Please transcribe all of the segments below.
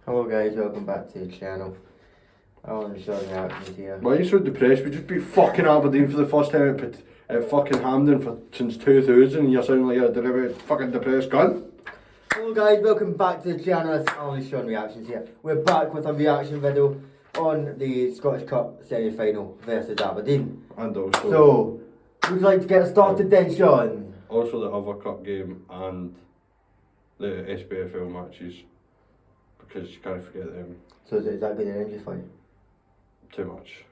Hello guys, welcome back to the channel. I'm showing reactions here. Why are you so depressed? We just beat fucking Aberdeen for the first time at fucking Hampden since 2000 and you're sounding like a fucking depressed cunt. Hello guys, welcome back to the channel. It's only showing reactions here. We're back with a reaction video on the Scottish Cup semi-final versus Aberdeen. And also... So, would you like to get started then, Sean? Also the other cup game and the spfl matches. Because you can't forget them. So is that good in Rangers for you? Too much.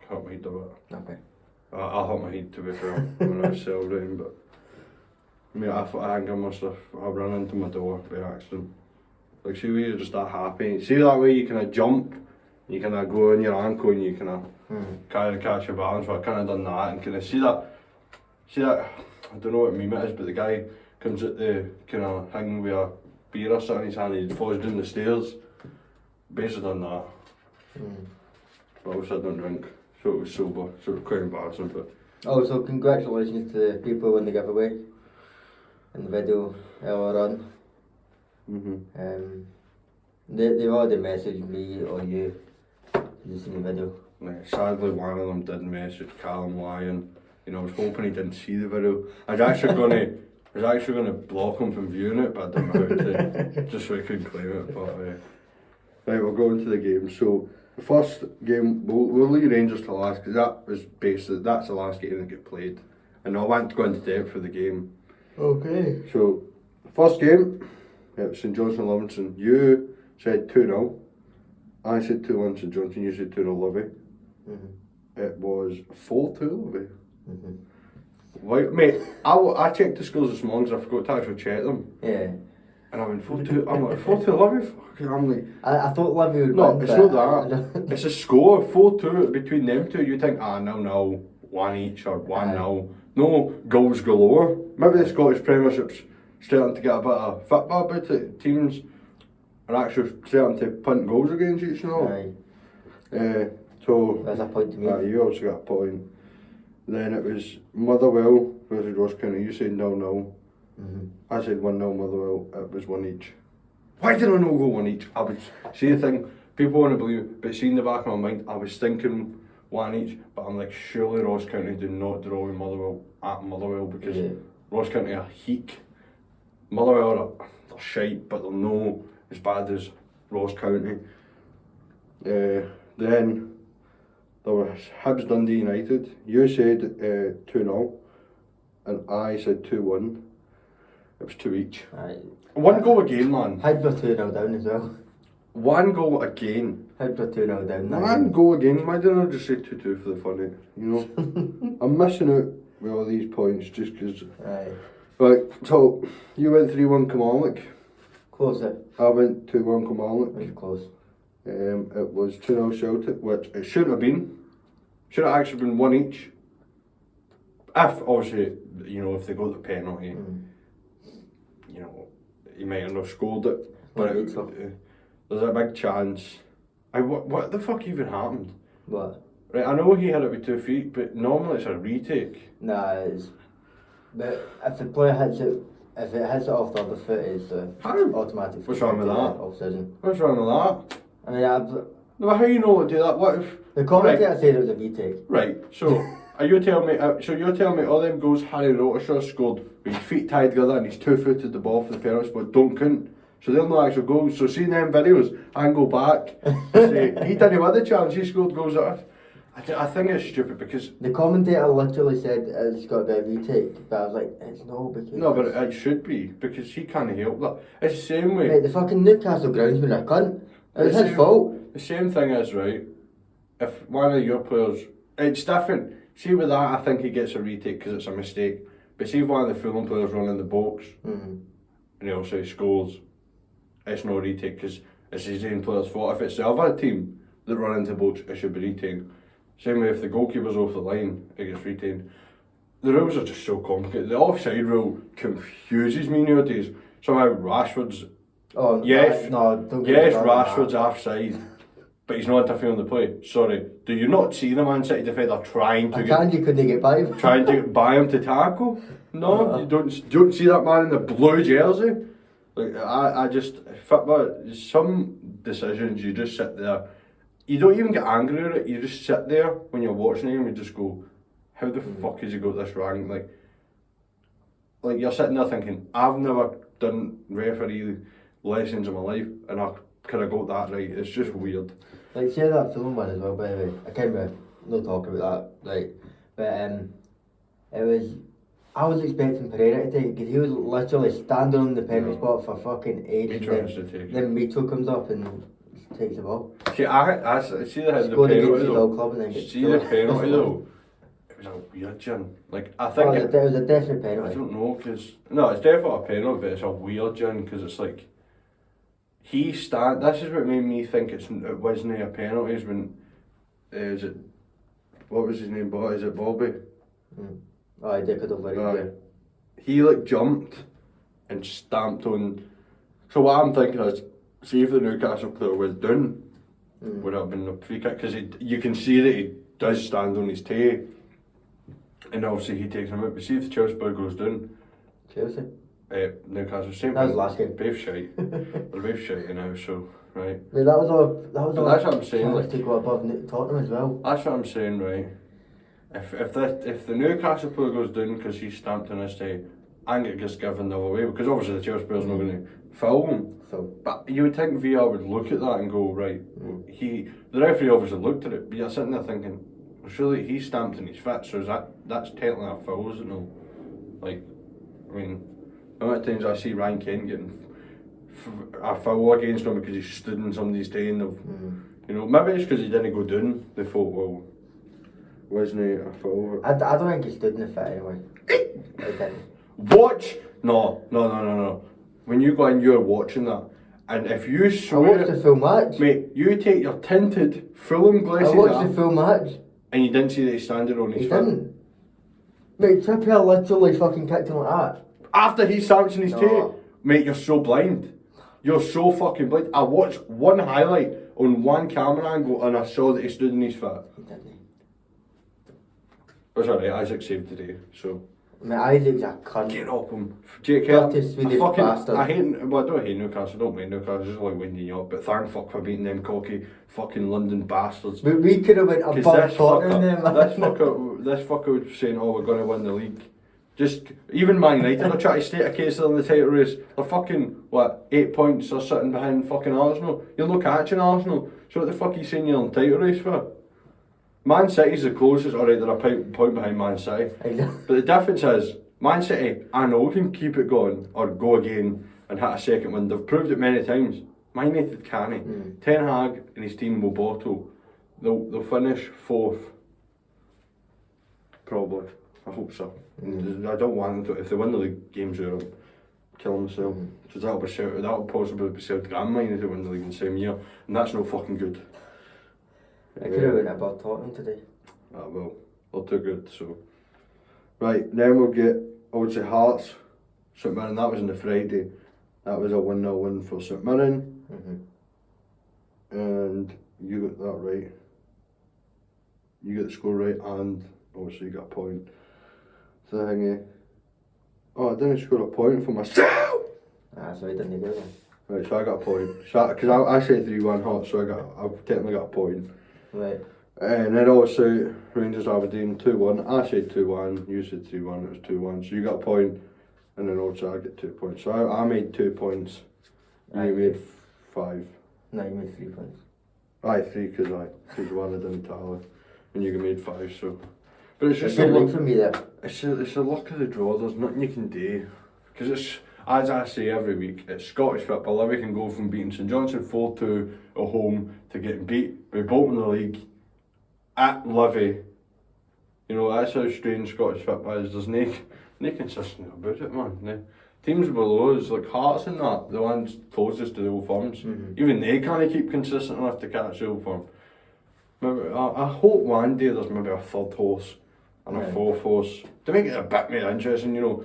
Can't my head of it. Okay. I hurt my head to be fair when I was celebrating, but I mean, I think I must have run into my door by accident. Like, see where you're just that happy. See that way you kind of jump, you kind of go on your ankle and you kind of kind of catch your balance. But I kind of done that and kind of see that. I don't know what meme it is, but the guy comes at the kind of thing with a beer or something in his hand and he falls down the stairs. Basically done that. But obviously I don't drink, so it was sober, so it was quite embarrassing. But also, congratulations to the people in the giveaway in the video earlier on. They've already messaged me or you. You seen the video? Sadly, one of them did message Callum Lyon. You know, I was hoping he didn't see the video. I was actually gonna block him from viewing it, but I didn't know how to, just so he couldn't claim it. But right, we'll go into the game. So the first game, we'll leave Rangers to last because that's the last game that get played, and I want to go into depth for the game. Okay. So the first game, St Johnstone Livingston. You said 2-0. I said 2-1 St Johnstone. You said 2-0 Livy. It was 4-2 Livy. Right, mate, I checked the scores this morning because I forgot to actually check them. Yeah. And I went 4-2. I'm like 4-2 Livy. Fucking, I'm like. I thought Livy would No, win, it's not that. It's a score 4-2 between them two. You think 0-0, 1 each or 1-0. No goals galore. Maybe the Scottish Premiership's starting to get a bit of football about it. Teams are actually starting to punt goals against each other. So there's a point to me. You also got a point. Then it was Motherwell versus Ross County. You said 0-0. I said 1-0 Motherwell. It was 1 each. Why did I not go 1 each? I was, see the thing, people want to believe, but see in the back of my mind, I was thinking 1 each, but I'm like, surely Ross County do not draw with Motherwell at Motherwell because Ross County are heek. Motherwell they're shite, but they're no as bad as Ross County. Then there was Hibs Dundee United. You said 2-0 and I said 2-1. It was 2 each. One goal again, man. Hibs were 2-0 down as well. One goal again. Hibs were 2-0 down. One goal again. Why didn't I just say 2-2 for the fun of it? You know? I'm missing out with all these points just because. Right, so you went 3-1 Kilmarnock. Closer. I went 2-1 Kilmarnock. Very close. It was 2-0 Celtic, which it shouldn't have been. Should have actually been 1 each. If, obviously, you know, if they got the penalty, you know, he might have not scored it. But there's a big chance. What the fuck even happened? What? Right, I know he hit it with 2 feet, but normally it's a retake. Nah, it's... But if the player hits it, if it hits it off the other foot, it's automatic. What's wrong with that? Offside. What's wrong with that? I mean, no, how you know to do that? What if the commentator said it was a retake? Right. So are you telling me? So you're telling me all them goals Harry Rotershaw scored with his feet tied together and he's 2-footed the ball for the penalty spot don't count. So they're not actual goals. So seeing them videos, I can go back and say he didn't have the chance. He scored goals at us. I think it's stupid because the commentator literally said it's got to be a retake, but I was like, it's no because but it should be because he can't help that. It's the same way. Mate, the fucking Newcastle groundsman a cunt. It was his fault. The same thing is right. If one of your players, it's different. See with that, I think he gets a retake because it's a mistake. But see if one of the Fulham players run in the box and he also scores, it's no retake because it's his own player's fault. If it's the other team that run into the box, it should be retained. Same way if the goalkeeper's off the line, it gets retained. The rules are just so complicated. The offside rule confuses me nowadays. Somehow Rashford's Rashford's offside, but he's not interfering in the play. Sorry, do you not see the Man City defender trying to couldn't get by him. Trying to get by him to tackle? No, you don't see that man in the blue jersey. Like I just football. Some decisions, you just sit there. You don't even get angry at it, you just sit there when you're watching him and you just go, how the fuck has he got this wrong? Like you're sitting there thinking, I've never done referee lessons in my life and I could have got that right. It's just weird. Like, say that film one as well, by the way. I can't remember, no talk about that, right? But it was, I was expecting Pereira to take it because he was literally standing on the penalty spot for fucking ages. Then Mito comes up and takes the ball. See, I see the penalty though. See the penalty though. It was a weird gin. Like, I think it was a definite penalty. I don't know, because no, it's definitely a penalty, but it's a weird gin because it's like this is what made me think it wasn't a penalty. Is when what was his name? Is it Bobby? Oh, he did over he like jumped and stamped on. So what I'm thinking is, see if the Newcastle player was down, would have been a free kick, because you can see that he does stand on his toe, and obviously he takes him out. But see if the Chelsea player goes down. Chelsea? Newcastle, same. That was last game. Both shite. They're both shite now, so right. Yeah, that was all. That's what I'm saying. Like, to go above Tottenham as well. That's what I'm saying, right? If the Newcastle player goes down because he's stamped on his day, and it gets given the other way, because obviously the Chelsea player's not going to foul him. But you would think VR would look at that and go, right, the referee obviously looked at it, but you're sitting there thinking, well, surely he's stamped in his foot, so that's technically a foul, isn't it? Like, I mean, how many times I see Ryan Kent getting a foul against him because he stood in somebody's toe and you know, maybe it's because he didn't go down, they thought, well, wasn't it a foul? I don't think he stood in the foot anyway. Watch! No. When you go in, you're watching that. And if you swear... I watched the full match. Mate, you take your tinted Fulham glasses I watched the full match. And you didn't see that he standing on his foot? He didn't. Mate, Trippier literally fucking kicked him like that. After he stamps in his toe? Mate, you're so blind. You're so fucking blind. I watched one highlight on one camera angle and I saw that he stood in his foot. He didn't. It's alright, Isaac saved today, so... Mate, Isaac's a cunt. Get up him. Jake, I hate, well, I don't hate Newcastle, I don't mind Newcastle, I just like winding you up, but thank fuck for beating them cocky fucking London bastards. But we could have went above Tottenham then, man. This fucker was saying, oh, we're going to win the league. Just, even Man United are trying to state a case in the title race. They're fucking, 8 points, they're sitting behind fucking Arsenal. You're not catching Arsenal, so what the fuck are you saying you're in the title race for? Man City's the closest, alright, they're a point behind Man City. But the difference is, Man City, I know, can keep it going, or go again and hit a second win. They've proved it many times. Man United can't. Ten Hag and his team will bottle. They'll finish 4th. Probably. I hope so. I don't want them to, if they win the league games, I'll kill myself. Because that'll possibly be Celtic and Man United win the league in the same year. And that's no fucking good. I could have went above Tottenham today. Ah, well, they're too good, so. Right, then we'll get, I would say, Hearts, St Mirren. That was on the Friday. That was a 1-0 win for St Mirren. And you got that right. You got the score right, and obviously you got a point. Thingy. Oh, I didn't score a point for myself! So I didn't get one. Right, so I got a point. Because I said 3-1 Hearts, so I've technically got a point. Right. And then also Rangers Aberdeen 2-1. I said 2-1, you said 3-1, it was 2-1. So you got a point, and then also I get 2 points. So I made 2 points, and you made 5. No, you made 3 points. Aye, 3 because one I didn't tally, and you made 5. So, but it's just a luck for me there. It's a luck of the draw. There's nothing you can do, because it's, as I say every week, it's Scottish football. Livy can go from beating St Johnstone 4-2 at home to getting beat by Bolton in the league at Livy. You know, that's how strange Scottish football is. There's no consistency about it, man. The teams below us, like Hearts and that, the ones closest to the Old Firms, even they can't keep consistent enough to catch the Old Firm. Maybe, I hope one day there's maybe a third horse and a fourth horse to make it a bit more interesting, you know.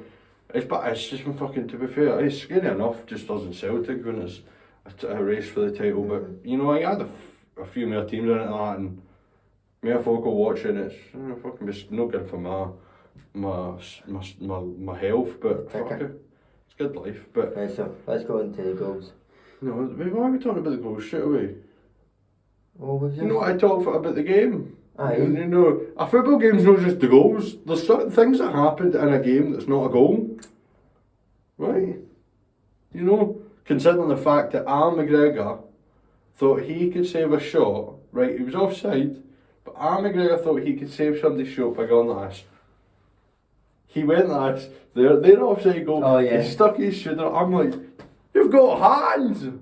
It's just been fucking, to be fair, it's scary enough just doesn't Celtic when it's a race for the title, but you know, I had a few more teams in it and that, and more folk will watch it, and it's fucking just no good for my health, but fuck it, it's good life. But right, so let's go into the goals. No, why are we talking about the goal straight away? What was You know what I talk about the game? Aye. You know, a football game's not just the goals. There's certain things that happened in a game that's not a goal. Right? You know, considering the fact that Al McGregor thought he could save a shot, right, he was offside, but Al McGregor thought he could save somebody's shot by going like this. He went like this, they're offside goal, Oh, yeah. he stuck his shoulder, I'm like, you've got hands!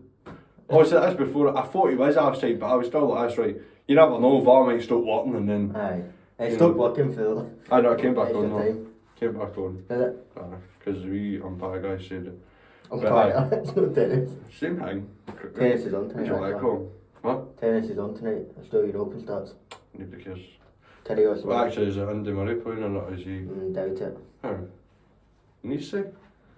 Obviously that's before, I thought he was offside, but I was still like this, right, you never know, VAR might stop working and then... Aye. It stopped working for I know, I came back extra on though. time. Came back on. Is it? Because we umpire guys said it. Umpire, it's not tennis. Same thing. Tennis is on What tonight. do you like actually. him? What? Tennis is on tonight. Australian Open starts. Nobody cares. Terry also. Well, actually, is it Andy Murray playing or not? Is he? Doubt it. How? Needs to.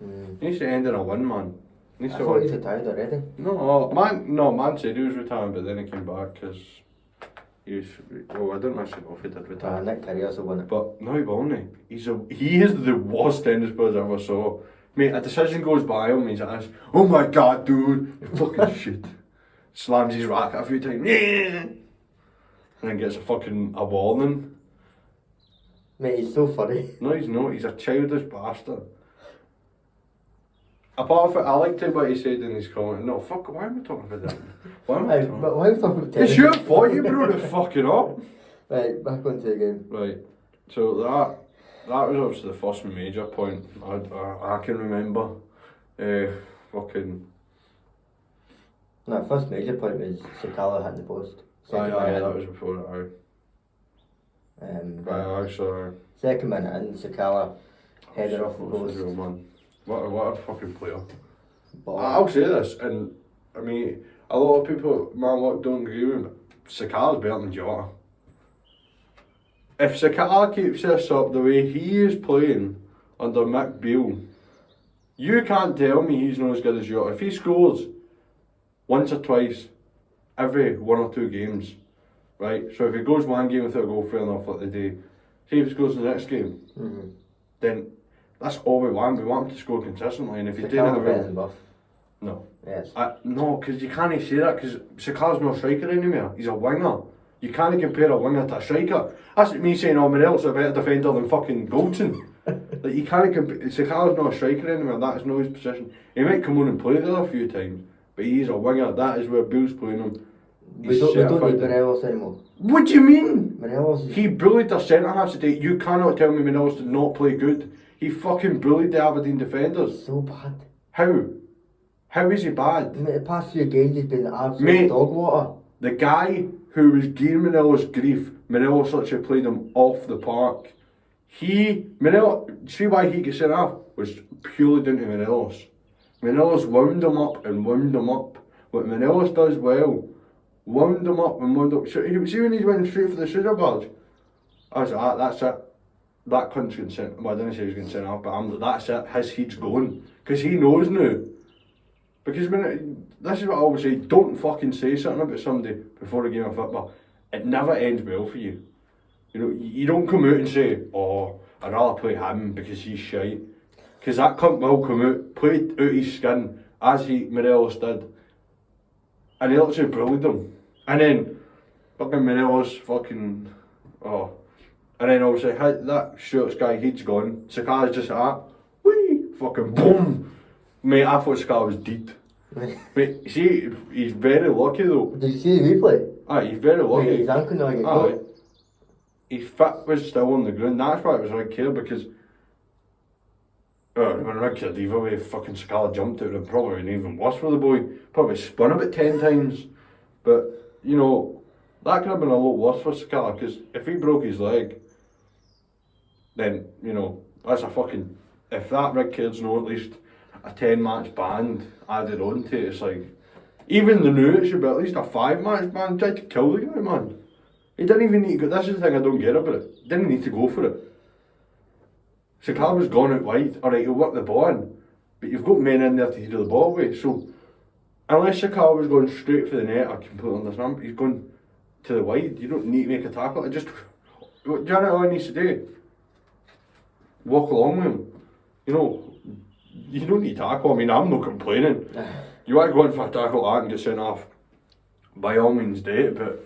Mm. Needs to end in a win, man. I Needs to thought win. he's retired already. Man said he was retiring, but then he came back because he was. Well, I don't actually know if he did retire. Nick Terry also won it. But no, he won't. He is the worst tennis player I ever saw. Mate, a decision goes by him, he's like, oh my god, dude, you fucking shit. Slams his racket a few times, and then gets a warning. Mate, he's so funny. No, he's not, he's a childish bastard. Apart from, I liked what he said in his comment. No, fuck, why am I talking about that? Why am I talking But why are we talking about tennis? It's your fault, you brought it fucking up. Right, back onto the game. Right, so that was obviously the first major point I can remember. Fucking... No, first major point was Sakala hitting the post. Aye, minute that in. was before it, But aye, so... second minute in, Sakala headed off the What's post. the real man? What a fucking player. But I'll say this, and I mean, a lot of people, man, don't agree with me, but Sakala's better than Jota. If Sakala keeps this up the way he is playing under Mick Beale, you can't tell me he's not as good as Jota. If he scores once or twice every 1 or 2 games, right? So if he goes one game without a goal, fair enough, like the day. Say if he scores the next game, then that's all we want. We want him to score consistently, and if he's doing it Sakala better well, than Buff. no. Yes. No, because you can't say that, because Sakala's not a striker anymore. He's a winger. You can't compare a winger to a striker. That's like me saying, oh, Morelos is a better defender than fucking Goldson. Like, you can't compare. Sakala's not a striker anymore. That is not his position. He might come on and play there a few times, but he's a winger. That is where Bill's playing him. We don't need Morelos anymore. What do you mean? Morelos is... He bullied their centre halves today. You cannot tell me Morelos did not play good. He fucking bullied the Aberdeen defenders. so bad. How? How is he bad? Mate, the past few games he's been absolute Mate. dog water. The guy who was giving Morelos grief, Morelos actually played him off the park. See why he gets sent off? Was purely down to Morelos. Morelos wound him up and wound him up. What Morelos does well, wound him up and wound up. So, see when he's went straight for the shooter badge? I was like, that's it. That cunt's getting sent. Well, I didn't say he was getting sent off, but I'm like, that's it. His heat's going. Because he knows now. Because this is what I always say, don't fucking say something about somebody before a game of football. It never ends well for you. You know, you don't come out and say, oh, I'd rather play him because he's shite. Because that cunt will come out, play out his skin, as Morelos did. And he literally bullied him. And then, fucking Morelos fucking, oh. And then obviously, that shorts guy, he's gone. Sakala's just like that, whee, fucking boom. Mate, I thought Sakala was dead. Mate, see, he's very lucky though. Did you see the replay? Aye, he's very lucky. Mate, his ankle not get Aye. caught. His foot was still on the ground. That's why it was right here, because when Rick said either way, fucking Sakala jumped out, it probably been even worse for the boy. Probably spun about 10 times. But, you know, that could have been a lot worse for Sakala, because if he broke his leg, then, you know, that's a fucking... If that Rick Caird's no at least a 10-match ban added on to it, it's like... Even the new, it should be at least a 5-match ban. Tried to kill the guy, man. He didn't even need to go... This is the thing I don't get about it. He didn't need to go for it. Sakala was gone out wide. Alright, he'll work the ball in. But you've got men in there to header the ball away. So, unless Sakala was going straight for the net, I completely understand. But he's going to the wide. You don't need to make a tackle. Do you know what he needs to do? Walk along with him. You know, you don't need to tackle. I mean, I'm not complaining. you want to go in for a tackle like that and get sent off, by all means do it, but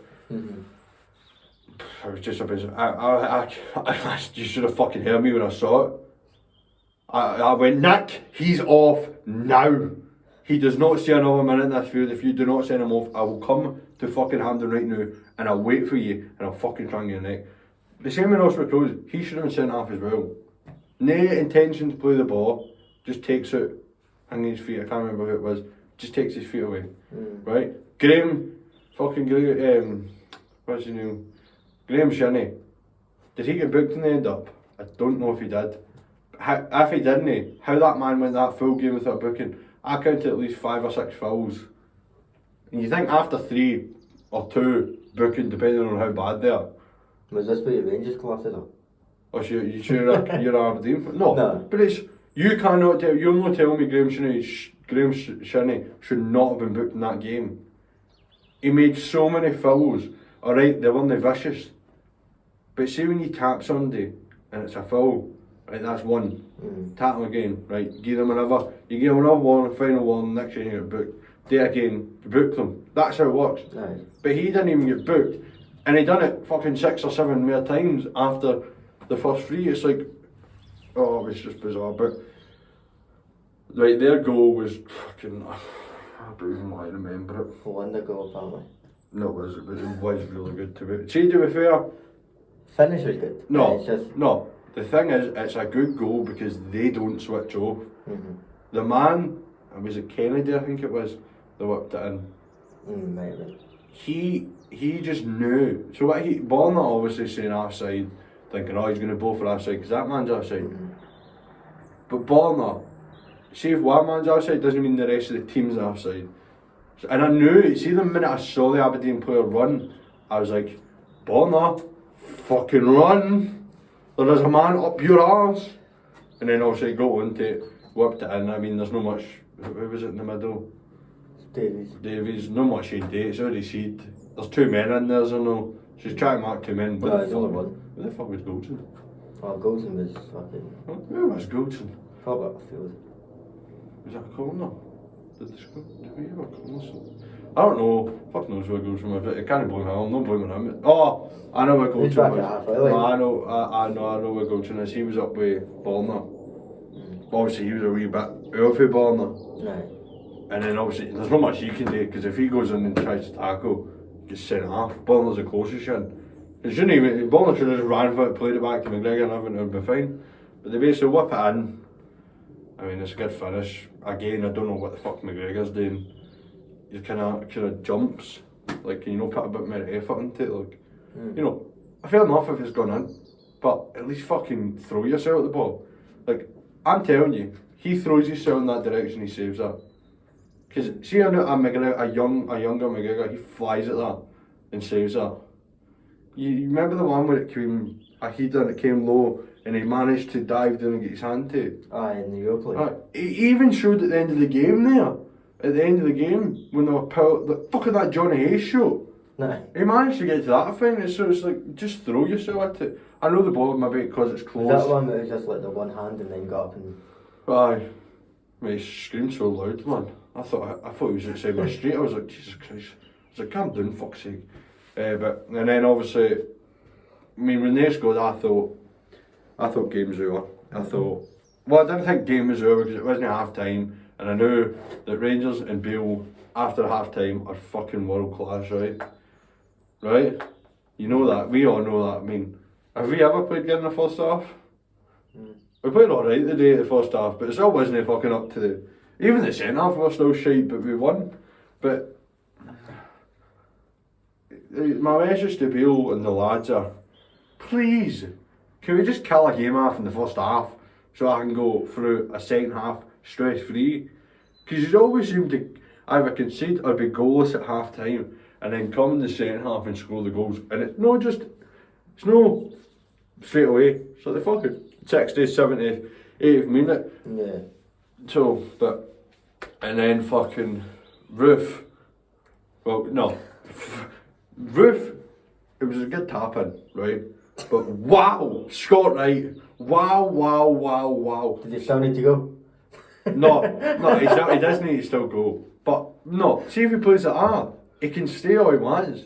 I was just a bit, you should have fucking heard me when I saw it. I went, Nick, he's off now. He does not stay another minute in this field. If you do not send him off, I will come to fucking Hampden right now and I'll wait for you and I'll fucking try and get a neck. The same with Ross McCrose, he should have been sent off as well. No intention to play the ball, just takes it, hanging his feet, I can't remember who it was, just takes his feet away. Right? Graham what's his name? Graham Shinnie. Did he get booked in the end up? I don't know if he did. If he didn't, how that man went that full game without booking, I counted at least 5 or 6 fouls. And you think after 3 or 2 booking, depending on how bad they are. Was this what your Rangers class did? Or you sure you're Aberdeen? No. But it's, you're not telling me Graham Shinnie should not have been booked in that game. He made so many fouls. Alright, they weren't vicious. But see when you tap somebody and it's a foul, right, that's one. Tap them again, right, you give them another warning, final warning, next year you get booked. Do it again, book them. That's how it works. Nice. But he didn't even get booked. And he done it fucking 6 or 7 more times after the first 3. It's like, oh, it was just bizarre. But, right, their goal was fucking, I don't even want to remember it. Wonder goal, apparently. No, it was really good to be. See, to be fair, finish was good. No. The thing is, it's a good goal because they don't switch off. The man, was it Kennedy? I think it was. They whipped it in. Maybe. He just knew. So what Borna obviously saying offside, thinking, oh, he's going to go for offside because that man's offside. But Borna, see if one man's offside doesn't mean the rest of the team's offside. And I knew, see the minute I saw the Aberdeen player run, I was like, Borna, fucking run. There is a man up your arse. And then obviously go on to whipped it in. I mean, there's no much, who was it in the middle? Davies, no much she'd do, it's already seed. There's 2 men in there, so no. She's trying to mark 2 men. No, there's only one. Who the fuck was Goldson? Oh, Goldson was fucking... Who was Goldson? Probably up the field. Was that a corner? Did we have a corner? I don't know. Fuck knows where Goldson was. I can't blame him. I'm not blaming him. Oh, I know where Goldson was. I know where Goldson is. He was up with Borna. Obviously, he was a wee bit off with Borna. Right. And then obviously, there's not much he can do because if he goes in and tries to tackle, he gets sent off. Borna's the closest shin. Borna should have just ran for it, played it back to McGregor and everything would be fine. But they basically whip it in. I mean, it's a good finish. Again, I don't know what the fuck McGregor's doing. He kind of jumps, like, put a bit more effort into it. Like, fair enough if it's gone in, but at least fucking throw yourself at the ball. Like, I'm telling you, he throws himself in that direction, he saves that. Because see, a younger McGregor, he flies at that and saves that. You remember the one where it came a header and it came low and he managed to dive down and get his hand to it? Aye, in the Europe. He even showed at the end of the game there. At the end of the game, when they were fucking that Johnny Hayes show. Nah. He managed to get to that thing, so it's like, just throw yourself at it. I know the ball maybe because it's close. Was that one that was just like the one hand and then got up and... Aye. He screamed so loud, man. I thought he was outside my street. I was like, Jesus Christ. I was like, calm down, fuck's sake. And then obviously, I mean, when they scored, I thought game was over. I didn't think game was over because it wasn't half time. And I knew that Rangers and Bale, after half time, are fucking world class, right? Right? You know that. We all know that. I mean, have we ever played good in the first half? We played alright the day of the first half, but it still wasn't fucking up to the... Even the second half were still shite, but we won. But my message to Bale and the lads are, please, can we just kill a game off in the first half so I can go through a second half stress free? Because you always seem to either concede or be goalless at half time and then come in the second half and score the goals. And it's no straight away. So the fucking 60th, 70th, 80th minute. Yeah. So, and then fucking Roof. Well, no. Roof, it was a good tap in, right? But wow, Scott Wright, wow. Did you still need to go? No, he does need to still go. But no, see if he plays at that, he can stay all he wants.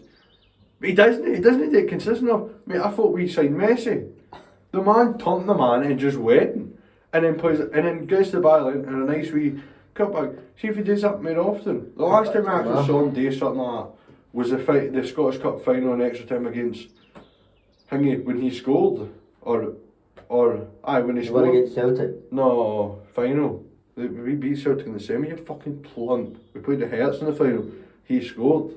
But he doesn't do it consistent enough. Mate, I thought we signed Messi. The man turned the man and just went. And then plays and then gets the byline and a nice wee cutback. See if he does that more often. The last time I actually saw him do something like that was the Scottish Cup final in extra time against Hingy when he scored. When he scored. Against Celtic? No, final. We beat Celtic in the semi, you fucking plump. We played the Hearts in the final. He scored.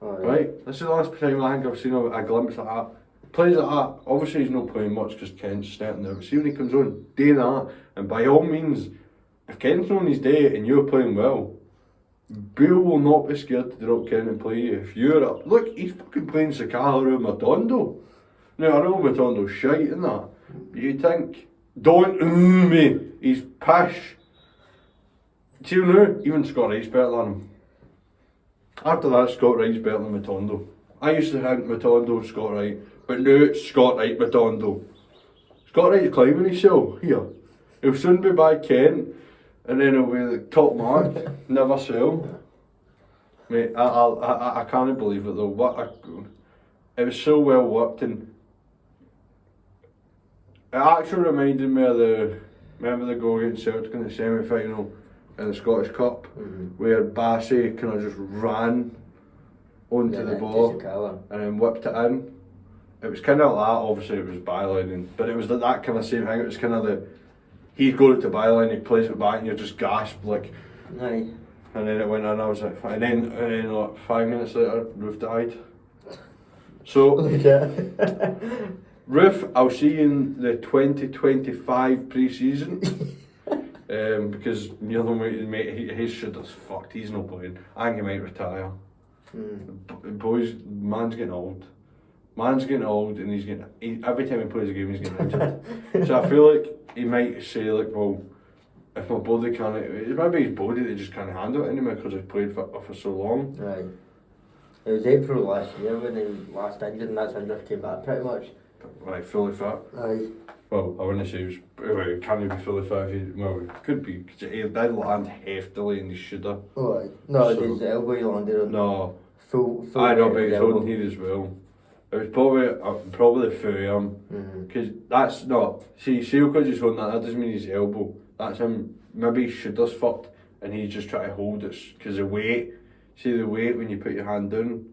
Oh, right? This is the last time I think I've seen a glimpse of that. Plays like that. Obviously he's not playing much because Kent's starting there. But see when he comes on, do that. And by all means, if Kent's on his day and you're playing well, Bill will not be scared to drop Kent and play you. If you're up, look, he's fucking playing Sakala and Matondo. Now I know Matondo's shite and that, but you think, don't me, he's pish. See now, even Scott Wright's better than him. After that, Scott Wright's better than Matondo. I used to think Matondo, Scott Wright, but now it's Scott Wright, Matondo. Scott Wright's climbing himself here. He'll soon be by Kent, and then he'll be the top mark, never sell. Mate, I can't believe it though. It was so well worked, and it actually reminded me of remember the goal against Celtic in the semi-final in the Scottish Cup, where Bassey kind of just ran onto the ball and then whipped it in. It was kind of like that, obviously it was bylining, but it was that kind of same thing. It was kind of he'd go to byline, he plays it back and you're just gasped like, aye. And then it went in, I was like, and then like 5 minutes later, Roof died. So, Roof, I'll see you in the 2025 pre-season. Because the other mate, his shit is fucked, he's not playing. I think he might retire. Boys, man's getting old. Man's getting old and every time he plays a game he's getting injured. So I feel like he might say like, well, if my body can't, maybe his body they just can't handle it anymore because he's played for so long. Right. It was April last year when he last injured and that's when he came back pretty much. Right, fully fit. Aye. Well, I wouldn't say he was, can he be fully fit? Well, he could be, because he did land heftily and he should have. Oh, aye. No, his elbow he landed on. No. Full I know, but he's holding here as well. It was probably the full arm. Because that's not, see because he's holding that doesn't mean his elbow. That's him, maybe his shoulder's fucked and he's just trying to hold it, because the weight, when you put your hand down,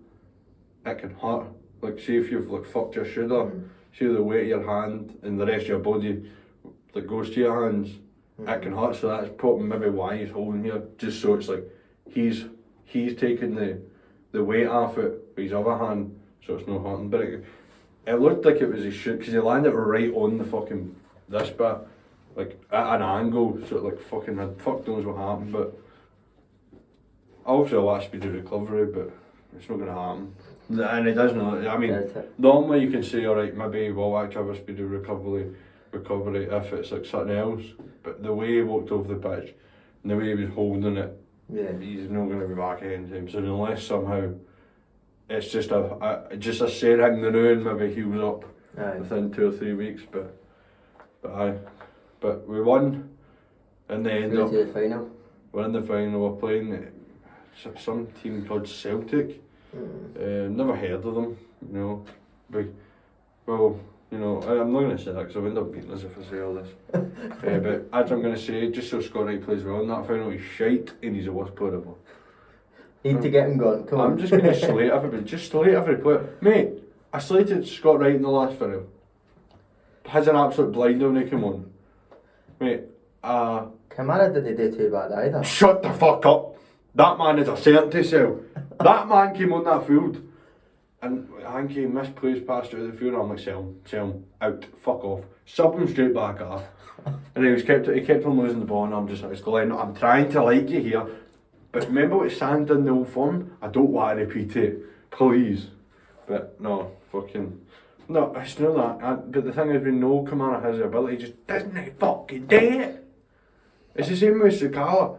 it can hurt. Like, see if you've like fucked your shoulder, see the weight of your hand and the rest of your body that goes to your hands, it can hurt. So that's probably maybe why he's holding here, just so it's like he's taking the weight off it with his other hand, so it's not hurting. But it looked like it was his shoot, because he landed right on the fucking this bit, like at an angle, so it like fucking had fuck knows what happened. But obviously a lot of speed of recovery, but it's not gonna happen. And it doesn't. I mean, normally you can say, alright, maybe he will actually have a speed of recovery if it's like something else. But the way he walked over the pitch, and the way he was holding it, he's not going to be back anytime soon, unless somehow it's just a setting the new and maybe heals up within 2 or 3 weeks. But we won in the end up. We're in the final. We're playing some team called Celtic. Never heard of them, you know. But, well, you know, I'm not going to say that because I'll end up beating us if I say all this. But as I'm going to say, just so Scott Wright plays well in that final, he's shite and he's the worst player ever. Need to get him gone, come on. I'm just going to slate everybody, just slate every player. Mate, I slated Scott Wright in the last final. Has an absolute blinder when he came on. Mate, Kamara didn't do too bad either. Shut the fuck up! That man is a certainty sell. That man came on that field and I think he misplaced past out of the field. I'm like, sell him, out, fuck off. Sub him straight back off. And he kept on losing the ball and I'm just like, Glenn, I'm trying to like you here. But remember what Sand did in the Old Firm? I don't want to repeat it, please. But no, no, it's not that. But the thing is, we know Kamara has the ability, just doesn't he fucking do it? It's the same with Sakala.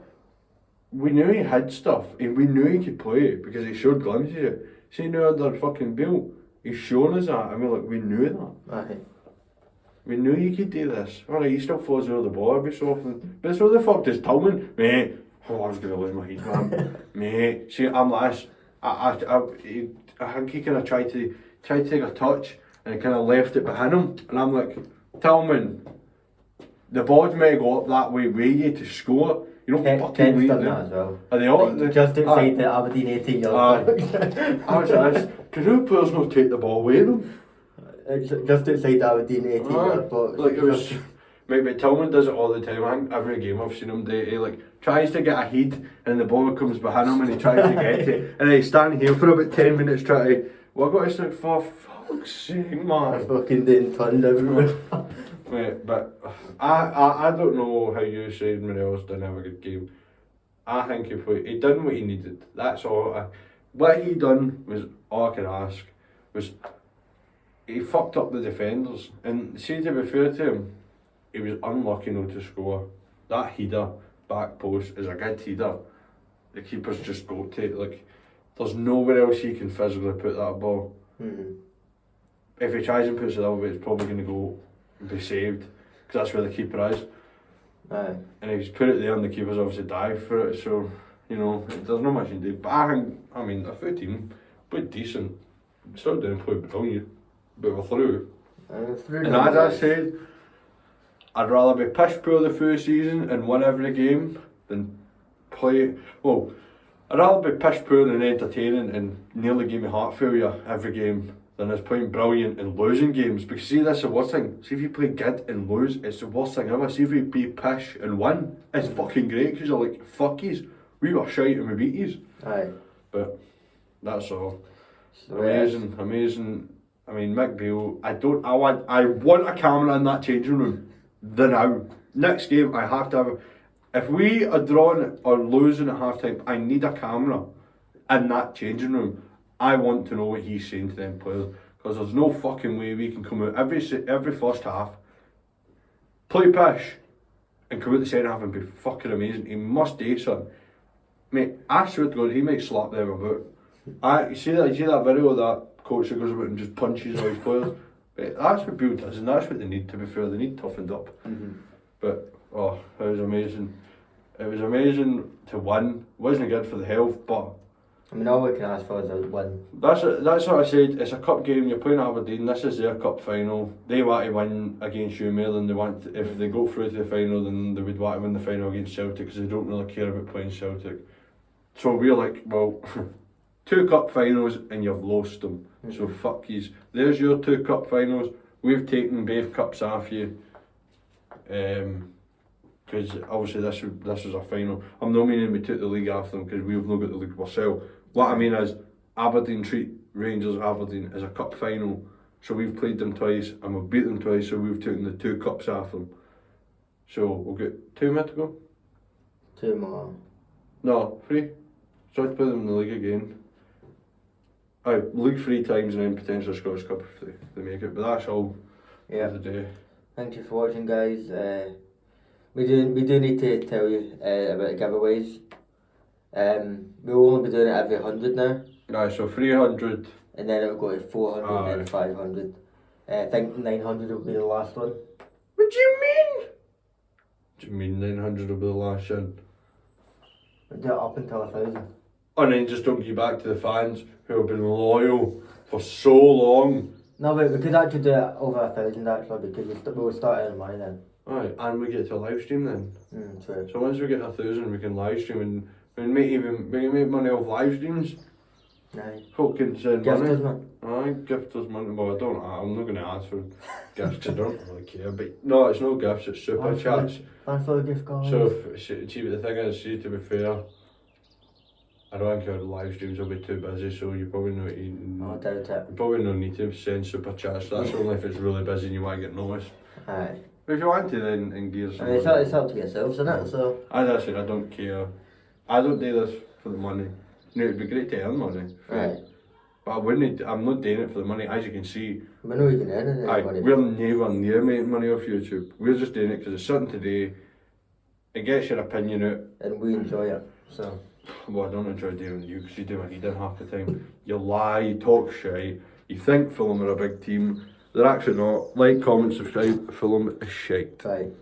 We knew he had stuff, and we knew he could play because he showed glimpses of it. See now under fucking Bill, he's shown us that, and we're like, we knew that. Aye. We knew he could do this. Alright, he still falls over the ball every so often. But so the fuck does Tillman. Mate, Oh, I was going to lose my heat, man. Mate, see, I'm like this. I think he kind of tried to take a touch and he kind of left it behind him. And I'm like, Tillman, the ball's meant to go up that way with you to score. You don't fucking Ken's leave done them. that as well. Are they all? Like, just outside the Aberdeen 18 yard line. I was like, can our players not take the ball with them? Just outside the Aberdeen 18 yard box. Like it was, maybe Tillman does it all the time. I think every game I've seen him do, he like tries to get a heat and the ball comes behind him and he tries to get it, and then he stand here for about 10 minutes trying to. What I got to say, for fuck's sake, man. I'm fucking doing tons everywhere. Wait, but I don't know how you said Morelos didn't have a good game. I think he done what he needed. That's all. What he done was all I could ask. Was he fucked up the defenders, and see, to be fair to him, he was unlucky not to score. That header back post is a good header. The keeper's just got to it. Like, there's nowhere else he can physically put that ball. Mm-hmm. If he tries and puts it that way, it's probably going to go and be saved, because that's where the keeper is. Aye. And if he's put it there, and the keeper's obviously dive for it, so you know there's not much you can do. But I mean, the full team played decent. Still didn't play brilliant, but we're through. And as I said, I'd rather be pish poor the full season and win every game than play. Well, I'd rather be pish poor and entertaining and nearly give me heart failure every game than us playing brilliant and losing games. Because see, that's the worst thing. See, if you play good and lose, it's the worst thing ever. See, if you play pish and win, it's fucking great, because you're like, fuck yous, we were shite and we beat yous. Aye. But that's all. So, Amazing. I mean, Mick Beale, I want a camera in that changing room. The now. Next game, I have to have. If we are drawing or losing at half time, I need a camera in that changing room. I want to know what he's saying to them players, because there's no fucking way we can come out every first half, play pish, and come out the second half and be fucking amazing. He must do something. Mate, I swear to God, he might slap them about. You see that video of that coach that goes about and just punches all his players? But that's what Beale does, and that's what they need, to be fair. They need toughened up. Mm-hmm. But, it was amazing. It was amazing to win. Wasn't good for the health, but I mean, all we can ask for is a win. that's what I said. It's a cup game. You're playing Aberdeen. This is their cup final. They want to win against you more than they want. If they go through to the final, then they would want to win the final against Celtic, because they don't really care about playing Celtic. So we're like, well, 2 cup finals and you've lost them. Mm-hmm. So fuck yous. There's your 2 cup finals. We've taken both cups off you. Because obviously this was a final. I'm not meaning we took the league off them, because we've not got the league ourselves. What I mean is, Aberdeen treat Rangers Aberdeen as a cup final. So we've played them twice and we've beat them twice, so we've taken the 2 cups off them. So we'll get 2 more to go? 2 more. No, 3. So I'd play them in the league again. League 3 times and then potentially Scottish Cup if they make it. But that's all for the day. Thank you for watching, guys. We do need to tell you about giveaways. We'll only be doing it every 100 now. Right, so 300. And then it'll go to 400 and 500. I think 900 will be the last one. What do you mean? Do you mean 900 will be the last one? We'll do it up until 1,000. And then just don't give back to the fans who have been loyal for so long. No, but we could actually do it over 1,000 actually, because we'll start earning money then. Alright, and we get to live stream then. True. So once we get 1,000, we can live stream, and we can make money off live streams. Aye. Folk can send Gift money. us, man. Aye, gift us money. Well, I'm not going to ask for gifts, 'cause I don't really care. But no, it's no gifts, it's super chats. Thanks for the gift, guys. So, see, the thing is, see, to be fair, I don't think our live streams will be too busy, so you probably know I doubt it. you probably no need to send super chats. That's only if it's really busy and you want to get noticed. Aye. But if you want to, then engage. I mean, it's up to yourselves, isn't it? So. As I said, I don't care. I don't do this for the money. No, it'd be great to earn money. Right. But I'm not doing it for the money. As you can see, we're not even earning any money. We're never near making money off YouTube. We're just doing it because it's something to do. It gets your opinion out. And we enjoy it, so. Well, I don't enjoy doing you, because you do what you did half the time. You lie, you talk shy, you think Fulham are a big team. They're actually not. Like, comment, subscribe. Fulham is shite. Right.